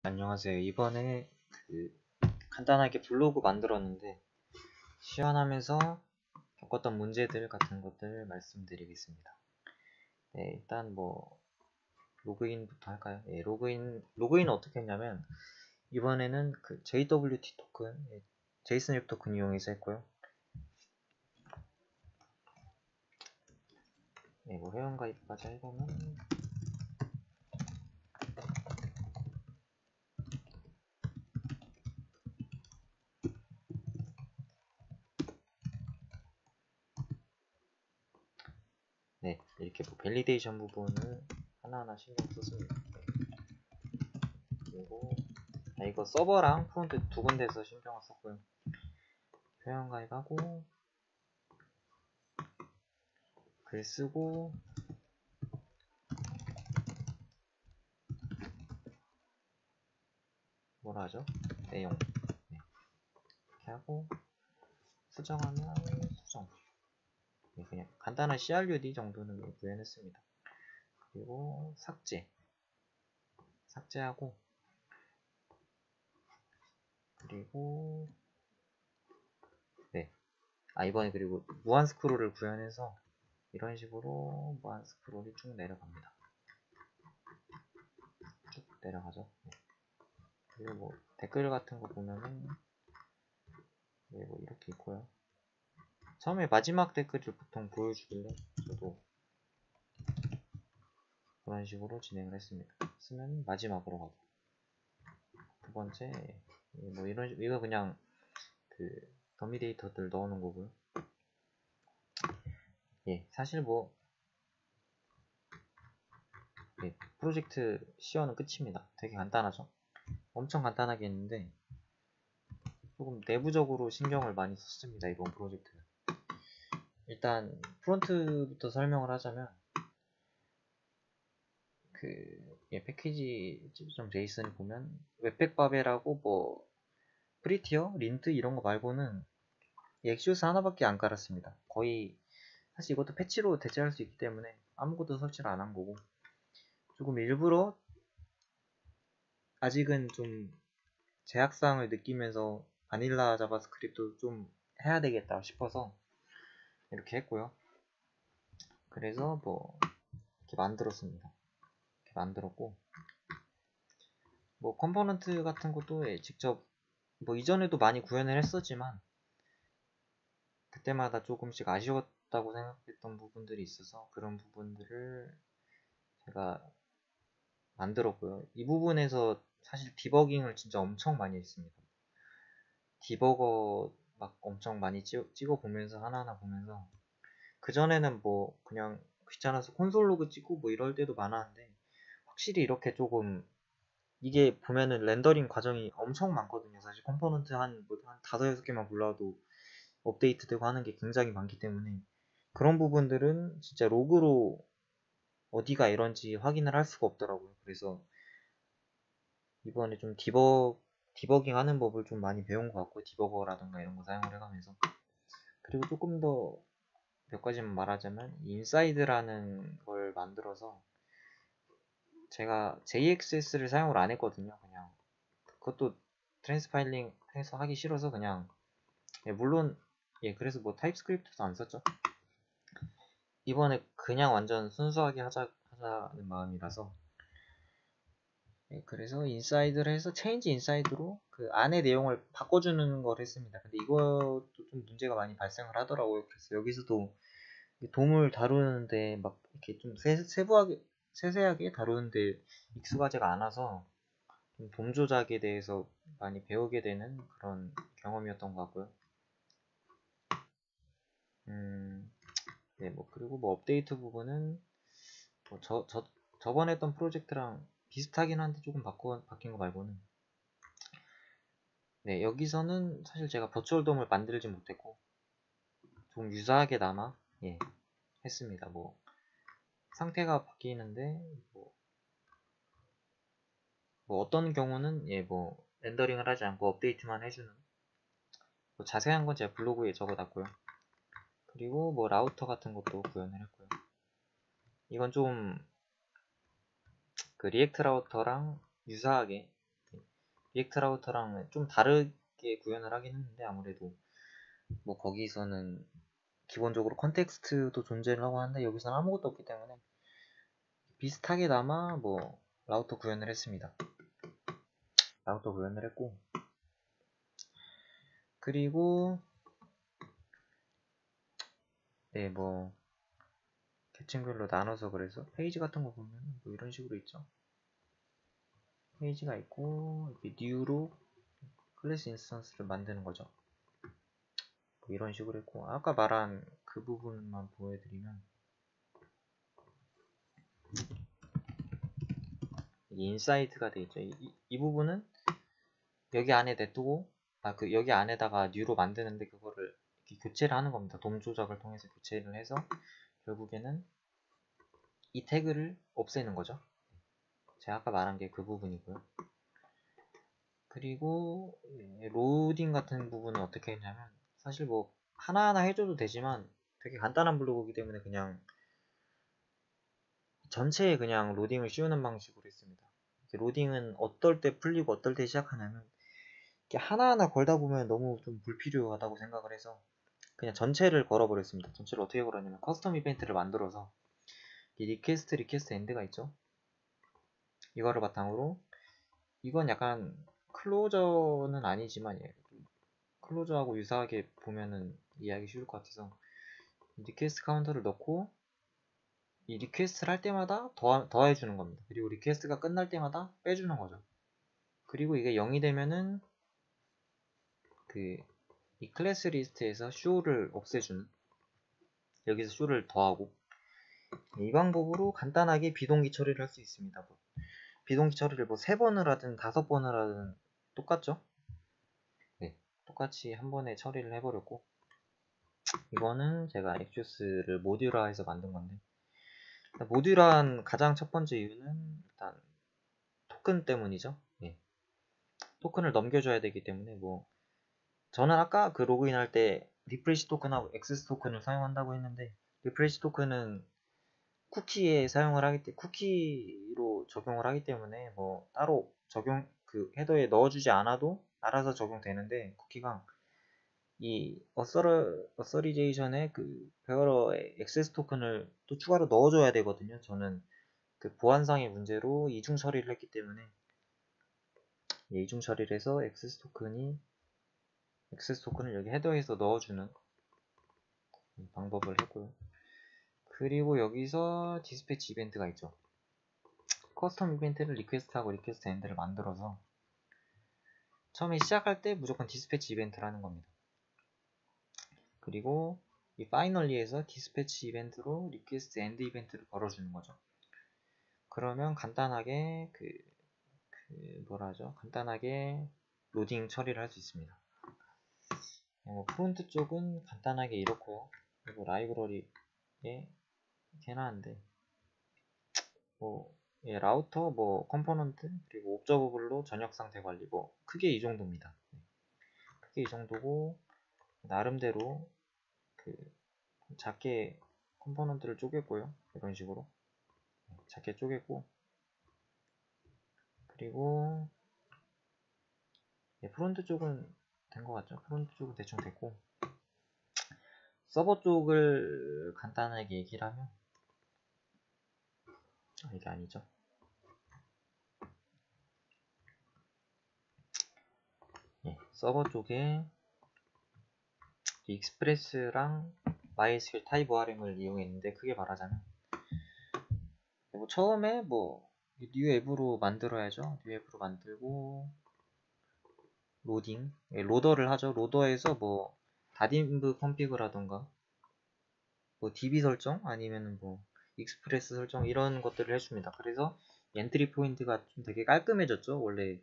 안녕하세요. 이번에 간단하게 블로그 만들었는데 시연하면서 겪었던 문제들 같은 것들 말씀드리겠습니다. 네, 일단 로그인부터 할까요? 예, 로그인은 어떻게 했냐면 이번에는 JWT 토큰, 제이슨 웹 토큰 이용해서 했고요. 네, 회원가입까지 하려면 네, 이렇게 밸리데이션 부분을 하나하나 신경 썼습니다. 그리고 이거 서버랑 프론트 두 군데서 신경을 썼고요. 회원가입하고 글 쓰고 뭐라 하죠? 내용 네. 이렇게 하고 수정하면 수정 네, 그냥 간단한 CRUD 정도는 구현했습니다. 그리고 삭제하고 그리고 네. 이번에 그리고 무한 스크롤을 구현해서 이런 식으로 무한 스크롤이 쭉 내려갑니다. 쭉 내려가죠. 네. 그리고 댓글 같은 거 보면은 네, 이렇게 있고요. 처음에 마지막 댓글을 보통 보여주길래 저도 그런 식으로 진행을 했습니다. 쓰면 마지막으로 가고 두 번째 이거 그냥 더미 데이터들 넣어놓은 거고요. 예, 사실 프로젝트 시연은 끝입니다. 되게 간단하죠? 엄청 간단하게 했는데 조금 내부적으로 신경을 많이 썼습니다. 이번 프로젝트는. 일단 프론트부터 설명을 하자면 패키지.json 보면 웹팩바벨하고 프리티어, 린트 이런 거 말고는 엑시오스 하나밖에 안 깔았습니다. 거의 사실 이것도 패치로 대체할 수 있기 때문에 아무것도 설치를 안 한 거고 조금 일부러 아직은 좀 제약사항을 느끼면서 바닐라 자바스크립트도 좀 해야 되겠다 싶어서 이렇게 했고요. 그래서 이렇게 만들었습니다. 이렇게 만들었고 컴포넌트 같은 것도 직접 이전에도 많이 구현을 했었지만 그때마다 조금씩 아쉬웠다고 생각했던 부분들이 있어서 그런 부분들을 제가 만들었고요. 이 부분에서 사실 디버깅을 진짜 엄청 많이 했습니다. 디버거 막 엄청 많이 찍어보면서 하나하나 보면서 그전에는 그냥 귀찮아서 콘솔 로그 찍고 이럴 때도 많았는데 확실히 이렇게 조금 이게 보면은 렌더링 과정이 엄청 많거든요. 사실 컴포넌트 한 5-6개만 골라도 업데이트 되고 하는 게 굉장히 많기 때문에 그런 부분들은 진짜 로그로 어디가 이런지 확인을 할 수가 없더라고요. 그래서 이번에 좀 디버깅 하는 법을 좀 많이 배운 것 같고 디버거라든가 이런 거 사용을 해가면서 그리고 조금 더 몇 가지만 말하자면 인사이드라는 걸 만들어서 제가 JXS를 사용을 안 했거든요. 그냥 그것도 트랜스파일링 해서 하기 싫어서 그냥 물론 그래서 타입스크립트도 안 썼죠. 이번에 그냥 완전 순수하게 하자는 마음이라서 그래서 인사이드를 해서 체인지 인사이드로 그 안의 내용을 바꿔주는 걸 했습니다. 근데 이것도 좀 문제가 많이 발생을 하더라고요. 그래서 여기서도 돔을 다루는데 막 이렇게 좀 세세하게 다루는데 익숙하지가 않아서 돔 조작에 대해서 많이 배우게 되는 그런 경험이었던 것 같고요. 네, 그리고 업데이트 부분은 저번에 했던 프로젝트랑 비슷하긴 한데 조금 바뀐 거 말고는 네, 여기서는 사실 제가 버추얼 돔을 만들지 못했고 좀 유사하게나마 했습니다. 상태가 바뀌는데 어떤 경우는 렌더링을 하지 않고 업데이트만 해주는 자세한 건 제가 블로그에 적어놨고요. 그리고 라우터 같은 것도 구현을 했고요. 이건 좀 리액트 라우터랑 유사하게 리액트 라우터랑 좀 다르게 구현을 하긴 했는데, 아무래도 뭐 거기서는 기본적으로 컨텍스트도 존재를 하고 하는데 여기서는 아무것도 없기 때문에 비슷하게나마 뭐 라우터 구현을 했습니다. 라우터 구현을 했고, 그리고 네, 뭐 계층별로 나눠서, 그래서 페이지 같은 거 보면 뭐 이런 식으로 있죠. 페이지가 있고, 이렇게 뉴로 클래스 인스턴스를 만드는 거죠. 뭐 이런 식으로 했고, 아까 말한 그 부분만 보여드리면, 이게 인사이트가 되어 있죠. 이 부분은 여기 안에 냅두고, 여기 안에다가 뉴로 만드는데, 그거를 이렇게 교체를 하는 겁니다. 돔 조작을 통해서 교체를 해서 결국에는 이 태그를 없애는 거죠. 제가 아까 말한 게 그 부분이고요. 그리고 로딩 같은 부분은 어떻게 했냐면, 사실 뭐 하나하나 해줘도 되지만 되게 간단한 블로그이기 때문에 그냥 전체에 그냥 로딩을 씌우는 방식으로 했습니다. 로딩은 어떨 때 풀리고 어떨 때 시작하냐면, 이렇게 하나하나 걸다 보면 너무 좀 불필요하다고 생각을 해서 그냥 전체를 걸어버렸습니다. 전체를 어떻게 걸었냐면, 커스텀 이벤트를 만들어서 이 리퀘스트 엔드가 있죠. 이거를 바탕으로, 이건 약간 클로저는 아니지만 클로저하고 유사하게 보면은 이해하기 쉬울 것 같아서, 리퀘스트 카운터를 넣고 이 리퀘스트를 할 때마다 더해주는 겁니다. 그리고 리퀘스트가 끝날 때마다 빼주는 거죠. 그리고 이게 0이 되면은 이 클래스 리스트에서 show를 없애주는, 여기서 show를 더하고, 이 방법으로 간단하게 비동기 처리를 할 수 있습니다. 비동기 처리를 뭐 3번을 하든 5번을 하든 똑같죠? 네, 똑같이 한 번에 처리를 해버렸고, 이거는 제가 엑슈스를 모듈화해서 만든 건데, 모듈화한 가장 첫 번째 이유는 일단 토큰 때문이죠. 예. 토큰을 넘겨줘야 되기 때문에, 뭐 저는 아까 그 로그인 할 때 리프레시 토큰하고 액세스 토큰을 사용한다고 했는데, 리프레시 토큰은 쿠키에 사용을 하기 때문에, 쿠키로 적용을 하기 때문에 뭐 따로 그 헤더에 넣어주지 않아도 알아서 적용되는데, 쿠키가 이 어서리제이션에 그 베어러의 액세스 토큰을 또 추가로 넣어줘야 되거든요. 저는 그 보안상의 문제로 이중 처리를 했기 때문에, 이중 처리를 해서 액세스 토큰을 여기 헤더에서 넣어주는 방법을 했고요. 그리고 여기서 디스패치 이벤트가 있죠. 커스텀 이벤트를 리퀘스트하고 리퀘스트 엔드를 만들어서 처음에 시작할 때 무조건 디스패치 이벤트를 하는 겁니다. 그리고 이 파이널리에서 디스패치 이벤트로 리퀘스트 엔드 이벤트를 걸어주는 거죠. 그러면 간단하게 간단하게 로딩 처리를 할 수 있습니다. 프론트 쪽은 간단하게 이렇고요. 그리고 라이브러리에 이렇게 해놨는데, 라우터, 컴포넌트, 그리고 옵저버블로 전역 상태 관리, 크게 이 정도입니다. 크게 이 정도고, 나름대로 작게 컴포넌트를 쪼갰고요. 이런 식으로 작게 쪼갰고, 그리고 프론트 쪽은 된 것 같죠? 프론트 쪽은 대충 됐고, 서버 쪽을 간단하게 얘기를 하면, 이게 아니죠. 서버 쪽에 익스프레스랑 MySQL 타입 ORM을 이용했는데, 크게 말하자면 처음에 뉴 앱으로 만들어야죠. 뉴 앱으로 만들고 로딩, 로더를 하죠. 로더에서 다딘브 컨피그라던가 DB 설정, 아니면은 익스프레스 설정, 이런 것들을 해줍니다. 그래서 엔트리 포인트가 좀 되게 깔끔해졌죠. 원래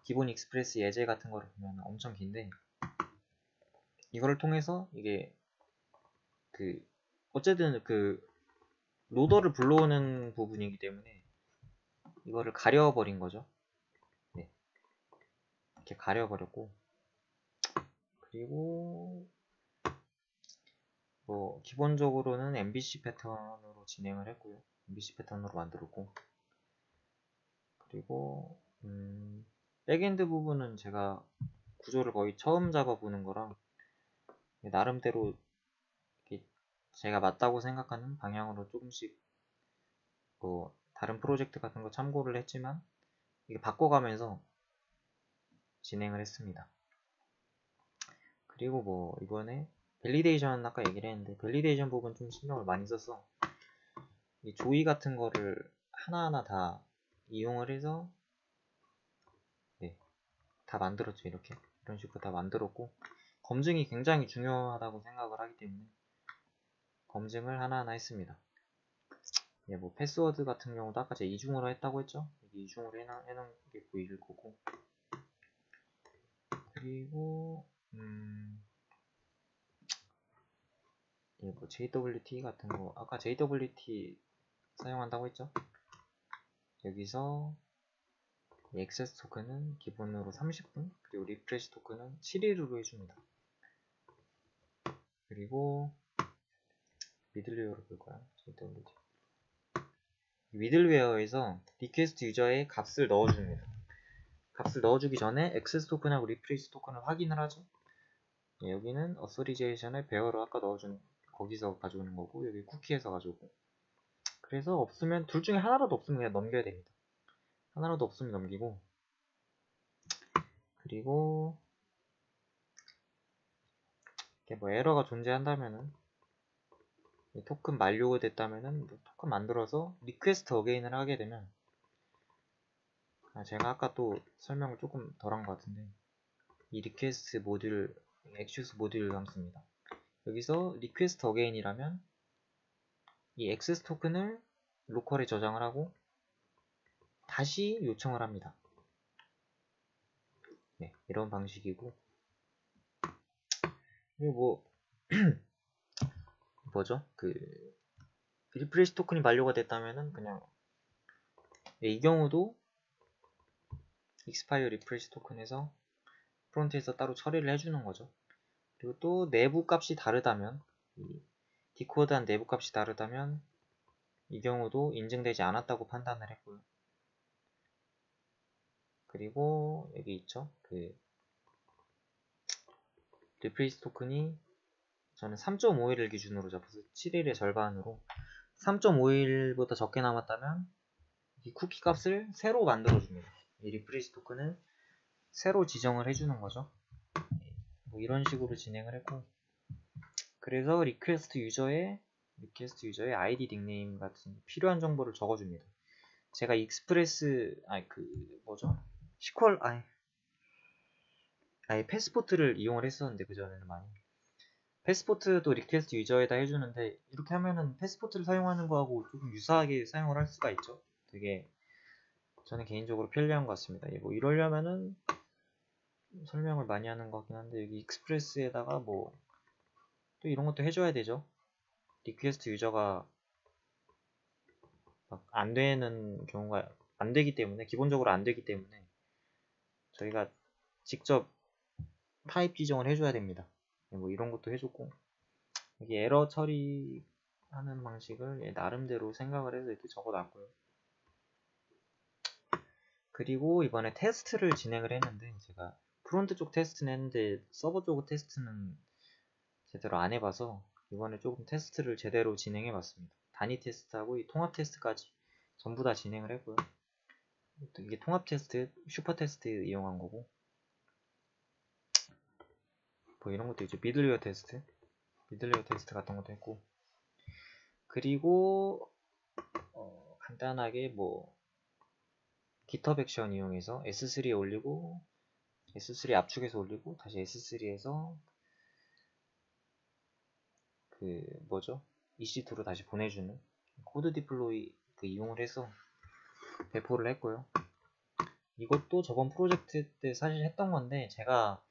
기본 익스프레스 예제 같은 거를 보면 엄청 긴데, 이거를 통해서 이게 어쨌든 로더를 불러오는 부분이기 때문에 이거를 가려버린 거죠. 네, 이렇게 가려버렸고, 그리고 기본적으로는 MVC 패턴으로 진행을 했고요. MVC 패턴으로 만들었고, 그리고 백엔드 부분은 제가 구조를 거의 처음 잡아보는 거라 나름대로 제가 맞다고 생각하는 방향으로 조금씩 뭐 다른 프로젝트 같은 거 참고를 했지만 이게 바꿔가면서 진행을 했습니다. 그리고 뭐 이번에 밸리데이션 아까 얘기를 했는데 밸리데이션 부분 좀 신경을 많이 써서 이 조이 같은 거를 하나하나 다 이용을 해서 네, 다 만들었죠. 이렇게 이런 식으로 다 만들었고 검증이 굉장히 중요하다고 생각을 하기 때문에 검증을 하나하나 했습니다. 예, 뭐 패스워드 같은 경우도 아까 제가 이중으로 했다고 했죠. 이중으로 해놓은 게 보일 거고 그리고 예, 뭐 JWT 같은 거 아까 JWT 사용한다고 했죠. 여기서 이 액세스 토큰은 기본으로 30분 그리고 리프레시 토큰은 7일으로 해줍니다. 그리고 미들웨어로 볼까요? JWT 미들웨어에서 리퀘스트 유저의 값을 넣어줍니다. 값을 넣어주기 전에 액세스 토큰하고 리프레시 토큰을 확인을 하죠. 예, 여기는 어소리제이션을 베어로 아까 넣어준 거기서 가져오는 거고 여기 쿠키에서 가져오고 그래서 없으면 둘 중에 하나라도 없으면 그냥 넘겨야 됩니다. 하나라도 없으면 넘기고 그리고 이렇게 뭐 에러가 존재한다면은 토큰 만료가 됐다면은 토큰 만들어서 리퀘스트 어게인을 하게 되면 제가 아까 또 설명을 조금 덜 한 것 같은데 이 리퀘스트 모듈 엑슈스 모듈 함수입니다. 여기서 리퀘스트 어게인이라면 이 액세스 토큰을 로컬에 저장을 하고 다시 요청을 합니다. 네, 이런 방식이고 그리고 뭐 뭐죠? 그 리프레시 토큰이 만료가 됐다면은 그냥 네, 이 경우도 익스파이어 리프레시 토큰에서 프론트에서 따로 처리를 해주는 거죠. 그리고 또 내부 값이 다르다면 디코드한 내부 값이 다르다면 이 경우도 인증되지 않았다고 판단을 했고요. 그리고 여기 있죠. 그 리프레시 토큰이 저는 3.5일을 기준으로 잡아서 7일의 절반으로 3.5일보다 적게 남았다면 이 쿠키 값을 새로 만들어줍니다. 이 리프레시 토큰을 새로 지정을 해주는 거죠. 뭐 이런 식으로 진행을 했고 그래서 리퀘스트 유저의 아이디 닉네임 같은 필요한 정보를 적어줍니다. 제가 익스프레스 시퀄 패스포트를 이용을 했었는데 그전에는 많이 패스포트도 리퀘스트 유저에다 해주는데 이렇게 하면은 패스포트를 사용하는 거하고 조금 유사하게 사용을 할 수가 있죠. 되게 저는 개인적으로 편리한 것 같습니다. 뭐 이러려면은 설명을 많이 하는 것 같긴 한데 여기 익스프레스에다가 뭐 또 이런 것도 해줘야 되죠. 리퀘스트 유저가 막 안 되는 경우가 안 되기 때문에 기본적으로 안 되기 때문에 저희가 직접 타입 지정을 해줘야 됩니다. 뭐 이런 것도 해줬고 여기 에러 처리하는 방식을 나름대로 생각을 해서 이렇게 적어놨고요. 그리고 이번에 테스트를 진행을 했는데 제가 프론트 쪽 테스트는 했는데 서버 쪽 테스트는 제대로 안 해봐서 이번에 조금 테스트를 제대로 진행해 봤습니다. 단위 테스트하고 이 통합 테스트까지 전부 다 진행을 했고요. 이게 통합 테스트, 슈퍼 테스트 이용한 거고 뭐 이런 것도 있죠. 미들웨어 테스트 같은 것도 했고 그리고 간단하게 뭐 GitHub 액션 이용해서 S3에 올리고 S3 압축해서 올리고 다시 S3에서 그 뭐죠? EC2로 다시 보내주는 코드 디플로이 이용을 해서 배포를 했고요. 이것도 저번 프로젝트 때 사실 했던 건데 제가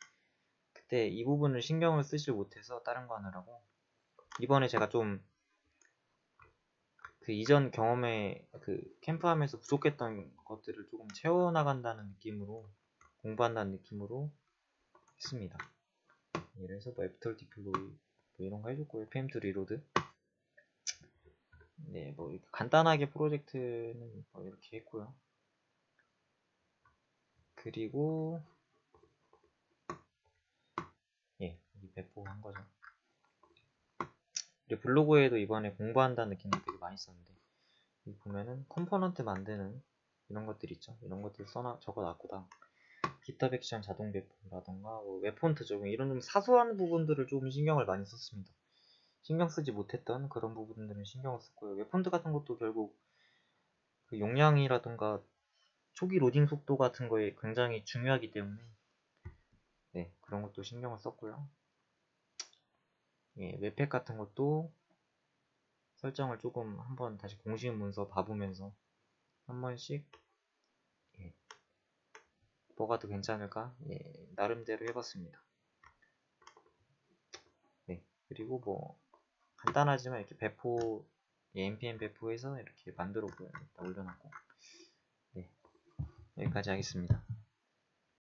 그때 이 부분을 신경을 쓰질 못해서 다른 거 하느라고 이번에 제가 좀 그 이전 경험에 그 캠프하면서 부족했던 것들을 조금 채워나간다는 느낌으로 공부한다는 느낌으로 했습니다. 예를 들어서 뭐 애프터 디플로이 뭐 이런 거 해줬고 FM2 리로드 네, 뭐 간단하게 프로젝트는 뭐 이렇게 했고요. 그리고 예, 이 배포한 거죠. 그리고 블로그에도 이번에 공부한다는 느낌도 되게 많이 썼는데, 여기 보면은 컴포넌트 만드는 이런 것들 있죠. 이런 것들 적어놨고다. 기타 백션 자동 배포라던가 뭐 웹폰트 적용 이런 좀 사소한 부분들을 좀 신경을 많이 썼습니다. 신경 쓰지 못했던 그런 부분들은 신경을 썼고요. 웹폰트 같은 것도 결국 그 용량이라던가 초기 로딩 속도 같은 거에 굉장히 중요하기 때문에 네, 그런 것도 신경을 썼고요. 예, 웹팩 같은 것도 설정을 조금 한번 다시 공식 문서 봐보면서 한 번씩 예, 뭐가 더 괜찮을까 예, 나름대로 해봤습니다. 네, 그리고 뭐 간단하지만 이렇게 배포 예, npm 배포해서 이렇게 만들었고요. 일단 올려놨고 네, 여기까지 하겠습니다.